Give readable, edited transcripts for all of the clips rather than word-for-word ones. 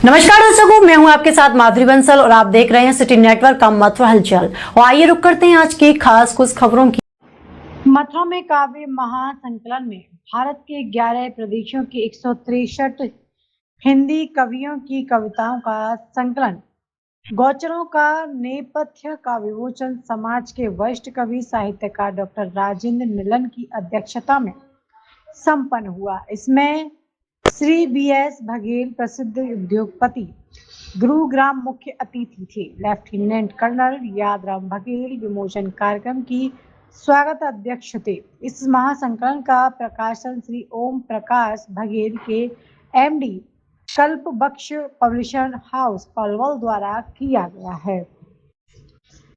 नमस्कार दर्शकों, मैं हूं आपके साथ माधुरी बंसल और आप देख रहे हैं सिटी नेटवर्क का मथुरा हलचल। और आइए रुक करते हैं आज की खास कुछ खबरों की। मथुरा में काव्य महासंकलन में भारत के 11 प्रदेशों के 163 हिंदी कवियों की कविताओं का संकलन, गोचरों का नेपथ्य का विमोचन समाज के वरिष्ठ कवि साहित्यकार डॉक्टर राजेंद्र मिलन की अध्यक्षता में संपन्न हुआ। इसमें श्री BS बघेल प्रसिद्ध उद्योगपति गुरुग्राम मुख्य अतिथि थे। लेफ्टिनेंट कर्नल यादराम बघेल विमोचन कार्यक्रम की स्वागत अध्यक्ष थे। इस महासंकलन का प्रकाशन श्री ओम प्रकाश बघेल के MD कल्पवृक्ष पब्लिशर हाउस पलवल द्वारा किया गया है।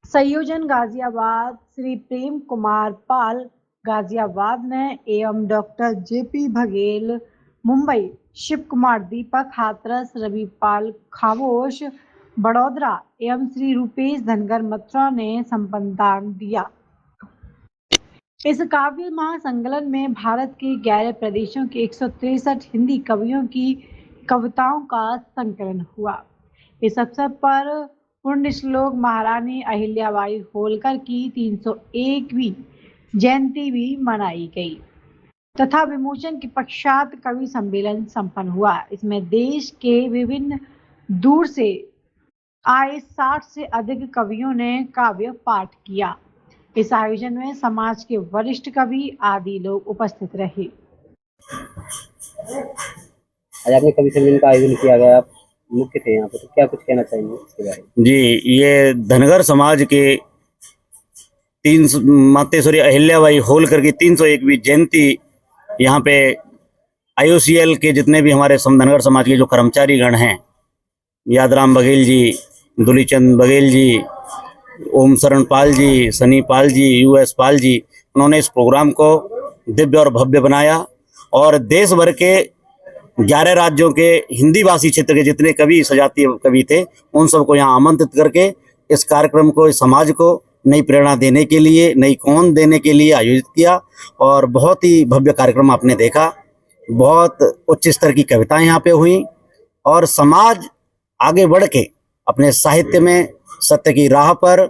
संयोजन गाजियाबाद श्री प्रेम कुमार पाल गाजियाबाद ने एवं डॉक्टर JP बघेल मुंबई, शिव कुमार दीपक हाथरस, रविपाल खामोश बड़ौदरा एवं श्री रूपेश धनगर मथुरा ने संपन्नदान दिया। इस काव्य महासंकलन में भारत के 11 प्रदेशों के 163 हिंदी कवियों की कविताओं का संकलन हुआ। इस अवसर पर पुण्य श्लोक महारानी अहिल्याबाई होलकर की 301वीं जयंती भी मनाई गई तथा विमोचन के पश्चात कवि सम्मेलन संपन्न हुआ। इसमें देश के विभिन्न दूर से आए 60 से अधिक कवियों ने काव्य पाठ किया। इस आयोजन में समाज के वरिष्ठ कवि आदि लोग उपस्थित रहे। आज आपने कवि सम्मेलन का आयोजन किया गया, आप मुख्य थे यहाँ पे, तो क्या कुछ कहना चाहेंगे इसके बारे में? जी, ये धनगर समाज के मातेश्वरी अहिल्याबाई होलकर की 301वीं जयंती यहाँ पे IOCL के जितने भी हमारे धनगर समाज के जो कर्मचारी गण हैं, यादराम बघेल जी, दुलीचंद बघेल जी, ओम शरण पाल जी, सनी पाल जी, US पाल जी, उन्होंने इस प्रोग्राम को दिव्य और भव्य बनाया और देश भर के 11 राज्यों के हिंदी भाषी क्षेत्र के जितने कवि सजातीय कवि थे उन सबको यहाँ आमंत्रित करके इस कार्यक्रम को, इस समाज को नई प्रेरणा देने के लिए, नई कौन देने के लिए आयोजित किया। और बहुत ही भव्य कार्यक्रम आपने देखा। बहुत उच्च स्तर की कविताएं यहाँ पे हुई और समाज आगे बढ़ के अपने साहित्य में सत्य की राह पर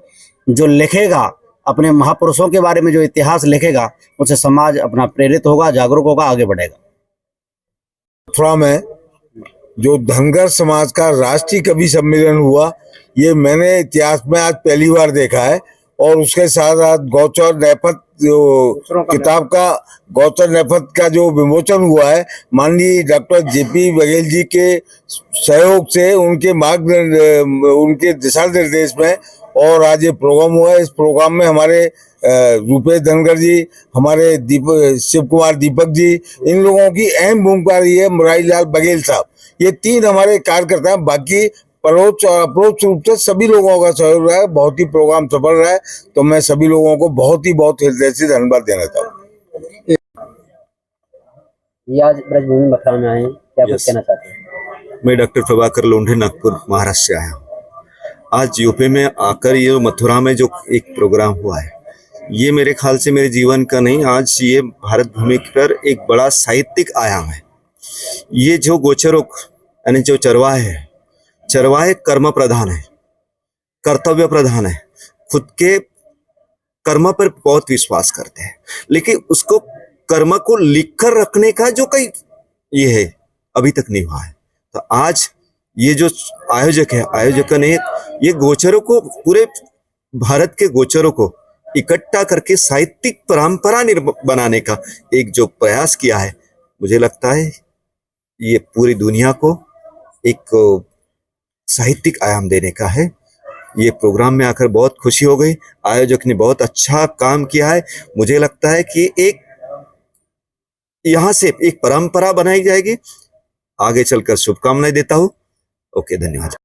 जो लिखेगा, अपने महापुरुषों के बारे में जो इतिहास लिखेगा, उससे समाज अपना प्रेरित होगा, जागरूक होगा, आगे बढ़ेगा। मथुरा में जो धनगर समाज का राष्ट्रीय कवि सम्मेलन हुआ, ये मैंने इतिहास में आज पहली बार देखा है। और उसके साथ साथ गौचर नेपथ जो किताब का गौचर नेपथ का जो विमोचन हुआ है, माननीय डॉक्टर JP बघेल जी के सहयोग से, उनके दिशा निर्देश में और आज ये प्रोग्राम हुआ है। इस प्रोग्राम में हमारे रूपेश धनगर जी, हमारे शिव कुमार दीपक जी, इन लोगों की अहम भूमिका रही है। मुरारी लाल बघेल साहब, ये 3 हमारे कार्यकर्ता हैं। बाकी परोक्ष और अप्रोक्ष रूप से सभी लोगों का सहयोग रहा है। बहुत ही प्रोग्राम सफल रहा है, तो मैं सभी लोगों को बहुत हृदय से धन्यवाद देना चाहूँगा। ये आज ब्रजभूमि मथुरा में आए हैं, क्या कुछ कहना चाहते हैं? मैं डॉक्टर प्रभाकर लोंढे, नागपुर महाराष्ट्र से आया हूँ। आज यूपी में आकर ये मथुरा में जो एक प्रोग्राम हुआ है, ये मेरे ख्याल से मेरे जीवन का नहीं, आज ये भारत भूमि पर एक बड़ा साहित्यिक आयाम है। ये जो गोचरों यानी जो चरवाहे कर्म प्रधान है, कर्तव्य प्रधान है, खुद के कर्म पर बहुत विश्वास करते हैं, लेकिन उसको कर्म को लिख कर रखने का जो कई ये है अभी तक नहीं हुआ है। तो आज ये जो आयोजक ने ये गोचरों को, पूरे भारत के गोचरों को इकट्ठा करके साहित्यिक परंपरा बनाने का एक जो प्रयास किया है, मुझे लगता है ये पूरी दुनिया को एक साहित्यिक आयाम देने का है। ये प्रोग्राम में आकर बहुत खुशी हो गई। आयोजक ने बहुत अच्छा काम किया है। मुझे लगता है कि एक यहाँ से एक परंपरा बनाई जाएगी। आगे चलकर शुभकामनाएं देता हूँ। ओके, धन्यवाद।